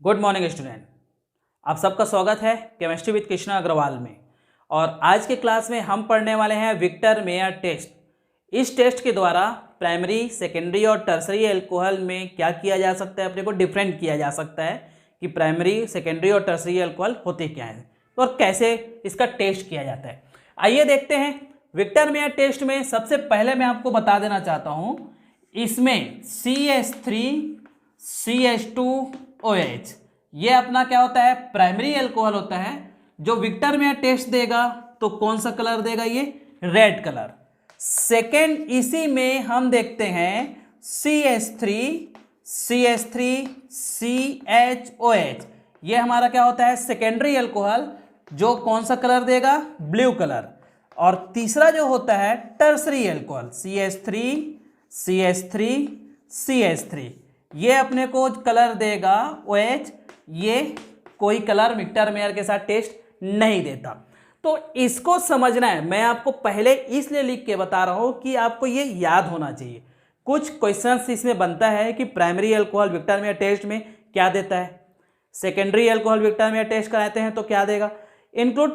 Good morning student. आप सबका स्वागत है केमिस्ट्री विद कृष्णा अग्रवाल में। और आज के क्लास में हम पढ़ने वाले हैं विक्टर मेयर टेस्ट। इस टेस्ट के द्वारा प्राइमरी, सेकेंडरी और टर्सरी एल्कोहल में क्या किया जा सकता है, अपने को डिफरेंट किया जा सकता है कि प्राइमरी, सेकेंडरी और टर्सरी एल्कोहल होते क्या हैं और कैसे इसका टेस्ट किया जाता है। आइए देखते हैं। विक्टर मेयर टेस्ट में सबसे पहले मैं आपको बता देना चाहता हूँ, इसमें CH3 CH2OH ये अपना क्या होता है, प्राइमरी एल्कोहल होता है। जो विक्टर मेयर टेस्ट देगा तो कौन सा कलर देगा, ये रेड कलर। सेकेंड, इसी में हम देखते हैं CH3 CH3CHOH ये हमारा क्या होता है, सेकेंडरी एल्कोहल, जो कौन सा कलर देगा, ब्लू कलर। और तीसरा जो होता है टर्सरी एल्कोहल CH3 ये अपने को कलर देगा OH, ये कोई कलर विक्टर मेयर के साथ टेस्ट नहीं देता। तो इसको समझना है, मैं आपको पहले इसलिए लिख के बता रहा हूं कि आपको ये याद होना चाहिए। कुछ क्वेश्चंस इसमें बनता है कि primary alcohol Victor Meyer test में क्या देता है, secondary alcohol Victor Meyer test कराते हैं तो क्या देगा, include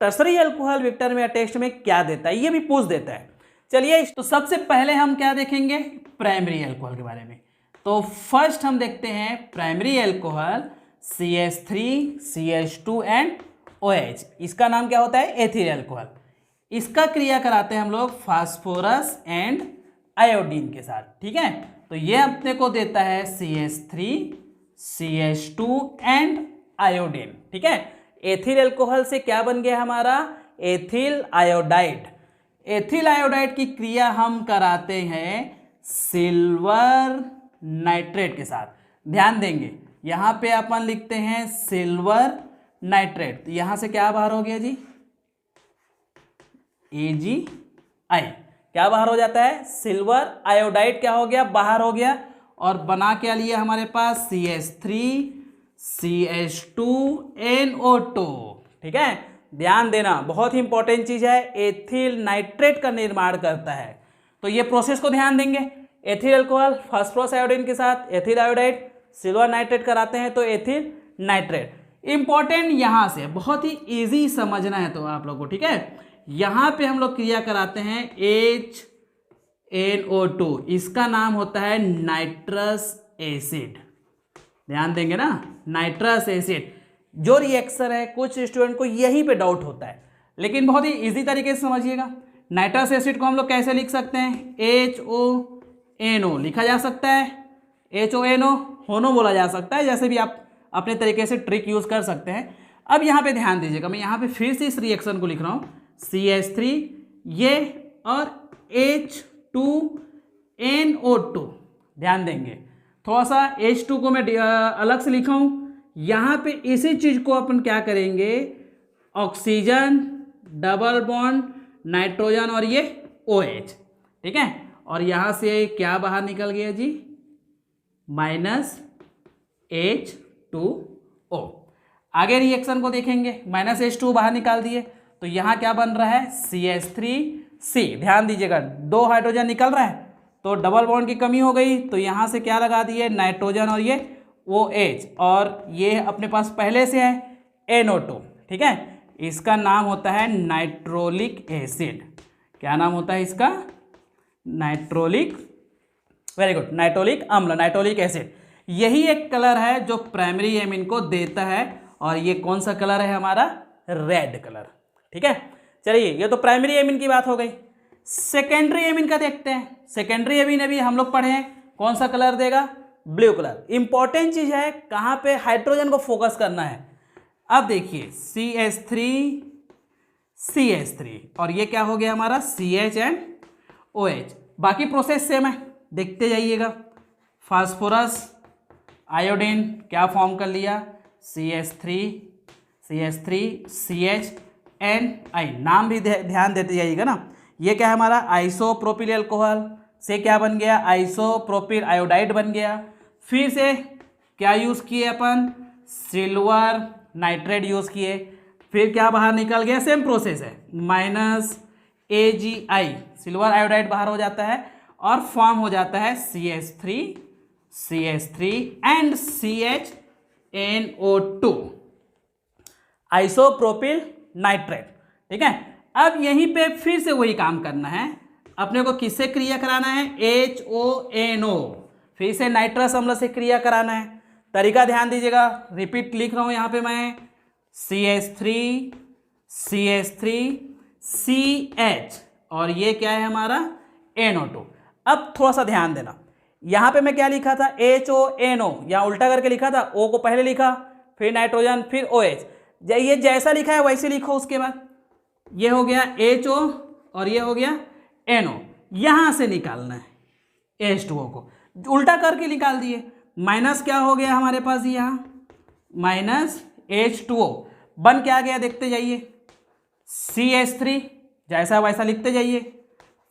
tertiary alcohol Victor Meyer test में क्या देता है, ये भी पूछ देता है। चलिए, तो सबसे पहले हम क्या देखेंगे, प्राइमरी एल्कोहल के बारे में। तो फर्स्ट हम देखते हैं primary alcohol CH3 CH2 and OH। इसका नाम क्या होता है, एथिल एल्कोहल। इसका क्रिया कराते हैं हम लोग फास्फोरस एंड आयोडीन के साथ, ठीक है। तो ये अपने को देता है CH3 CH2 एंड आयोडीन, ठीक है। एथिल एल्कोहल से क्या बन गया हमारा, एथिल आयोडाइड। एथिल आयोडाइड की क्रिया हम कराते हैं सिल्वर नाइट्रेट के साथ। ध्यान देंगे, यहां पे अपन लिखते हैं सिल्वर नाइट्रेट, तो यहां से क्या बाहर हो गया जी, AgI क्या बाहर हो जाता है, सिल्वर आयोडाइड क्या हो गया, बाहर हो गया। और बना क्या लिया हमारे पास, CH3 CH2NO2, ठीक है। ध्यान देना, बहुत ही इंपॉर्टेंट चीज है, एथिल नाइट्रेट का निर्माण करता है। तो ये प्रोसेस को ध्यान देंगे। एथिल अल्कोहल फास्फोरस आयोडीन के साथ एथिल आयोडाइड, सिल्वर नाइट्रेट कराते हैं तो एथिल नाइट्रेट। इंपॉर्टेंट यहां से बहुत ही इजी समझना है तो आप लोगों को, ठीक है। यहां पे हम लोग क्रिया कराते हैं HNO2, इसका नाम होता है नाइट्रस एसिड। ध्यान देंगे ना, नाइट्रस एसिड जो रिएक्शन है, कुछ स्टूडेंट को यहीं पे डाउट होता है, लेकिन बहुत ही इजी तरीके से समझिएगा। नाइट्रस एसिड को हम लोग कैसे लिख सकते हैं, HONO लिखा जा सकता है, HONO होनो बोला जा सकता है, जैसे भी आप अपने तरीके से ट्रिक यूज कर सकते हैं। अब यहाँ पे ध्यान दीजिएगा, मैं यहाँ पे फिर से इस रिएक्शन को लिख रहा हूँ, CH3 ये और H2NO2। ध्यान देंगे, थोड़ा सा H2 को मैं अलग से लिखा हूँ। यहाँ पे इसी चीज को अपन क्या करेंगे, ऑक्सीजन डबल बॉन्ड नाइट्रोजन और ये OH, ठीक है। और यहाँ से क्या बाहर निकल गया जी, -H2O। आगे रिएक्शन को देखेंगे, -H2 बाहर निकाल दिए तो यहाँ क्या बन रहा है, CH3C। ध्यान दीजिएगा, 2 हाइड्रोजन निकल रहा है तो डबल बॉन्ड की कमी हो गई, तो यहाँ से क्या लगा दिए, नाइट्रोजन और ये OH, और ये अपने पास पहले से है NO2, ठीक है। इसका नाम होता है नाइट्रोलिक एसिड। क्या नाम होता है इसका, नाइट्रोलिक, वेरी गुड, नाइट्रोलिक अम्ल, नाइट्रोलिक एसिड। यही एक कलर है जो प्राइमरी एमिन को देता है, और ये कौन सा कलर है हमारा, रेड कलर, ठीक है। चलिए, ये तो प्राइमरी एमिन की बात हो गई। सेकेंडरी एमिन का देखते हैं। सेकेंडरी एमिन अभी हम लोग पढ़े हैं, कौन सा कलर देगा, ब्लू कलर। इंपॉर्टेंट चीज है, कहां पे हाइड्रोजन को फोकस करना है। अब देखिए CH3 और ये क्या हो गया हमारा, CH एंड OH। बाकी प्रोसेस सेम है, देखते जाइएगा। फास्फोरस आयोडीन क्या फॉर्म कर लिया, CH3CHNI, नाम भी ध्यान देते जाइएगा ना। ये क्या है हमारा, आइसोप्रोपिल अल्कोहल से क्या बन गया, आइसोप्रोपिल आयोडाइड बन गया। फिर से क्या यूज किए अपन, सिल्वर नाइट्रेट यूज किए, फिर क्या बाहर निकल गया, सेम प्रोसेस है, -AgI, सिल्वर आयोडाइड बाहर हो जाता है और फॉर्म हो जाता है CH3 and CH NO2 isopropyl nitrate. ठीक है, अब यहीं पे फिर से वही काम करना है, अपने को किससे क्रिया कराना है, HONO, फिर से नाइट्रस अम्ल से क्रिया कराना है। तरीका ध्यान दीजिएगा, रिपीट लिख रहा हूं यहां पे मैं, CH3 CH3 CH और ये क्या है हमारा NO2। अब थोड़ा सा ध्यान देना, यहां पे मैं क्या लिखा था, HONO, यहां उल्टा करके लिखा था, O को पहले लिखा, फिर नाइट्रोजन, फिर OH। ये जैसा लिखा है वैसे लिखो। उसके बाद ये हो गया HO और ये हो गया NO, यहां से निकालना है H2O को, उल्टा करके निकाल दिए। माइनस क्या हो गया हमारे पास, यहाँ माइनस H2O बन क्या गया, देखते जाइए, CH3 जैसा वैसा लिखते जाइए,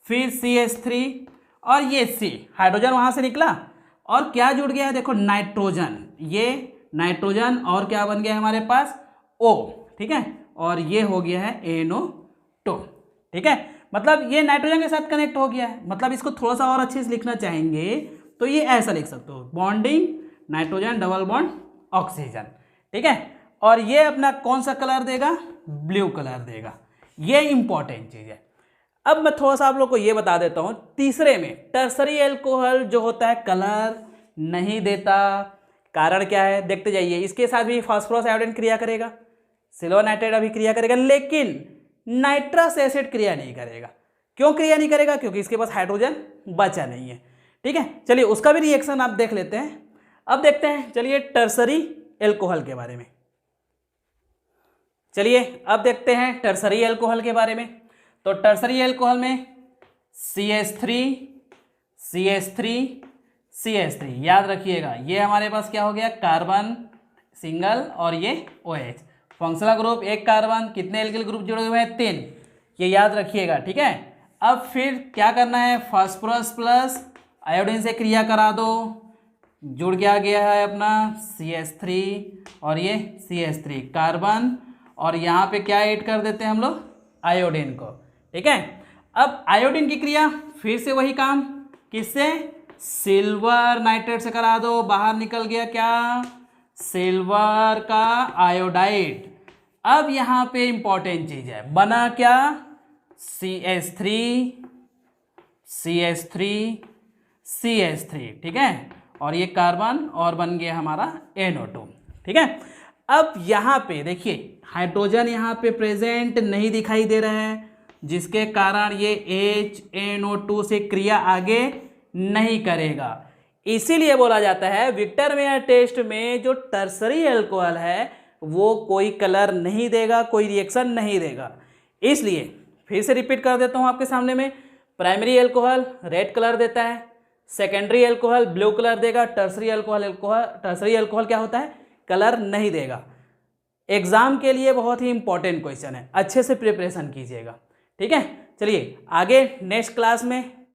फिर CH3 और ये C, हाइड्रोजन वहां से निकला और क्या जुड़ गया है, देखो नाइट्रोजन, ये नाइट्रोजन और क्या बन गया हमारे पास, O। ठीक है, और ये हो गया है NO2। ठीक है, मतलब ये नाइट्रोजन के साथ कनेक्ट हो गया है। मतलब इसको थोड़ा सा और अच्छे से लिखना चाहेंगे तो ये ऐसा लिख सकते हो, bonding nitrogen double bond oxygen. ठीक है, और ये अपना कौन सा कलर देगा, ब्लू कलर देगा। ये इंपॉर्टेंट चीज है। अब मैं थोड़ा सा आप लोग को ये बता देता हूं, तीसरे में टर्सरी एल्कोहल जो होता है कलर नहीं देता। कारण क्या है, देखते जाइए, इसके साथ भी फास्फोरस आयोडीन क्रिया करेगा, सिल्वर नाइट्रेट अभी क्रिया करेगा, लेकिन नाइट्रस एसिड क्रिया नहीं करेगा। क्यों क्रिया नहीं करेगा, क्योंकि इसके पास हाइड्रोजन बचा नहीं है। ठीक है, चलिए उसका भी रिएक्शन आप देख लेते हैं। अब देखते हैं, चलिए टर्सरी एल्कोहल के बारे में, चलिए अब देखते हैं टर्सरी एल्कोहल के बारे में। तो टर्सरी एल्कोहल में CH3 CH3 CH3, याद रखिएगा ये हमारे पास क्या हो गया, कार्बन सिंगल और ये OH, फंक्शनल ग्रुप एक कार्बन, कितने एल्किल ग्रुप जुड़े हुए हैं, 3, ये याद रखिएगा। ठीक है, अब फिर क्या करना है, फास्फोरस प्लस आयोडीन से क्रिया करा दो, जुड़ गया है अपना CH3 और ये CH3 कार्बन, और यहाँ पे क्या ऐड कर देते हैं हम लोग, आयोडीन को। ठीक है, अब आयोडीन की क्रिया फिर से वही काम, किससे, सिल्वर नाइट्रेट से करा दो, बाहर निकल गया क्या, सिल्वर का आयोडाइड। अब यहाँ पे इंपॉर्टेंट चीज है, बना क्या, CH3 CH3 CH3। ठीक है, और ये कार्बन और बन गया हमारा NO2। ठीक है, अब यहाँ पे देखिए हाइड्रोजन यहाँ पे प्रेजेंट नहीं दिखाई दे रहा है, जिसके कारण ये HNO2 से क्रिया आगे नहीं करेगा। इसीलिए बोला जाता है विक्टर मेयर टेस्ट में जो टर्सरी एल्कोहल है वो कोई कलर नहीं देगा, कोई रिएक्शन नहीं देगा। इसलिए फिर से रिपीट कर देता हूं आपके सामने में, प्राइमरी एल्कोहल रेड कलर देता है, सेकेंडरी एल्कोहल ब्लू कलर देगा, टर्सरी एल्कोहल क्या होता है, कलर नहीं देगा। एग्जाम के लिए बहुत ही इंपॉर्टेंट क्वेश्चन है, अच्छे से प्रिपरेशन कीजिएगा। ठीक है, चलिए आगे नेक्स्ट क्लास में